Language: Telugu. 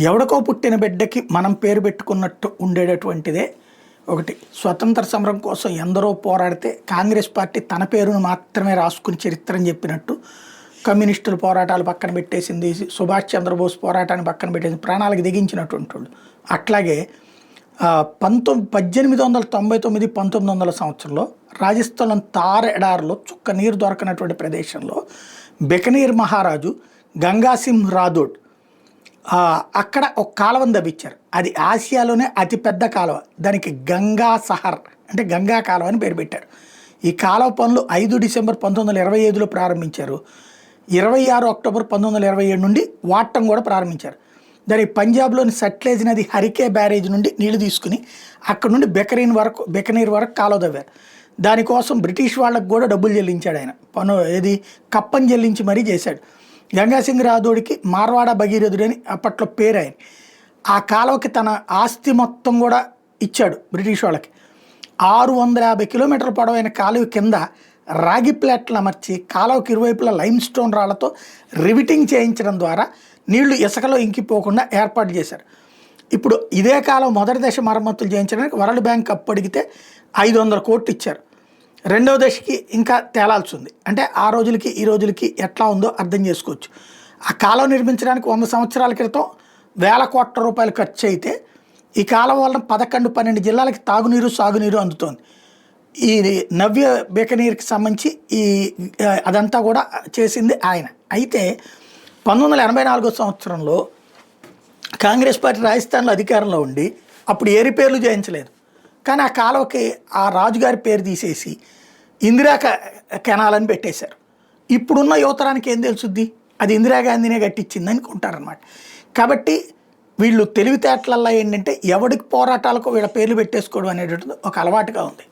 ఎవడికో పుట్టిన బిడ్డకి మనం పేరు పెట్టుకున్నట్టు ఉండేటటువంటిదే ఒకటి. స్వతంత్ర సమరం కోసం ఎందరో పోరాడితే కాంగ్రెస్ పార్టీ తన పేరును మాత్రమే రాసుకుని చరిత్రని చెప్పినట్టు కమ్యూనిస్టుల పోరాటాలు పక్కన పెట్టేసింది, సుభాష్ చంద్రబోస్ పోరాటాన్ని పక్కన పెట్టేసింది, ప్రాణాలకు దిగించినటువంటి వాళ్ళు. అట్లాగే 1899 1900 సంవత్సరంలో రాజస్థాన్ తార్ ఎడారిలో చుక్క నీరు దొరకనటువంటి ప్రదేశంలో బికనీర్ మహారాజు గంగాసింహ్ రాథోడ్ అక్కడ ఒక కాలువను తవ్వించారు. అది ఆసియాలోనే అతిపెద్ద కాలువ. దానికి గంగా సహర్ అంటే గంగా కాలువ అని పేరు పెట్టారు. ఈ కాలువ పనులు 5 డిసెంబర్ 1925లో ప్రారంభించారు. 26 అక్టోబర్ 1927 నుండి వాడటం కూడా ప్రారంభించారు. దానికి పంజాబ్లోని సట్లెజ్ నది హరికే బ్యారేజ్ నుండి నీళ్లు తీసుకుని అక్కడ నుండి బికనీర్ వరకు కాలువ తవ్వారు. దానికోసం బ్రిటిష్ వాళ్ళకు కూడా డబ్బులు చెల్లించాడు ఆయన. కప్పని చెల్లించి మరీ చేశాడు. గంగాసింగ్ రాథోడ్కి మార్వాడ భగీరథుడు అని అప్పట్లో పేరు ఆయన. ఆ కాలువకి తన ఆస్తి మొత్తం కూడా ఇచ్చాడు బ్రిటిష్ వాళ్ళకి. 650 కిలోమీటర్ల పొడవైన కాలువ కింద రాగి ప్లేట్లు అమర్చి కాలువకి ఇరువైపులా లైమ్ స్టోన్ రాళ్లతో రివిటింగ్ చేయించడం ద్వారా నీళ్లు ఇసుకలో ఇంకిపోకుండా ఏర్పాటు చేశారు. ఇప్పుడు ఇదే కాలం మొదటి దశ మరమ్మతులు చేయించడానికి వరల్డ్ బ్యాంక్ అప్పు అడిగితే 500 కోట్లు ఇచ్చారు. రెండవ దశకి ఇంకా తేలాల్సి ఉంది. అంటే ఆ రోజులకి ఈ రోజులకి ఎట్లా ఉందో అర్థం చేసుకోవచ్చు. ఆ కాలువ నిర్మించడానికి 100 సంవత్సరాల క్రితం వేల కోట్ల రూపాయలు ఖర్చు అయితే ఈ కాలువ వలన 11-12 జిల్లాలకి తాగునీరు సాగునీరు అందుతోంది. ఈ నవ్య బికనీర్కి సంబంధించి అదంతా కూడా చేసింది ఆయన. అయితే 1984 సంవత్సరంలో కాంగ్రెస్ పార్టీ రాజస్థాన్లో అధికారంలో ఉండి అప్పుడు ఏ రిపేర్లు చేయించలేదు. కానీ ఆ కాలువకి ఆ రాజుగారి పేరు తీసేసి ఇందిరా కెనాల్ అని పెట్టేశారు. ఇప్పుడున్న యువతరానికి ఏం తెలుసుద్ది? అది ఇందిరాగాంధీనే కట్టించింది అనుకుంటారనమాట. కాబట్టి వీళ్ళు తెలివితేటలల్లో ఏంటంటే ఎవడికి పోరాటాలకు వీళ్ళ పేర్లు పెట్టేసుకోవడం అనేటువంటిది ఒక అలవాటుగా ఉంది.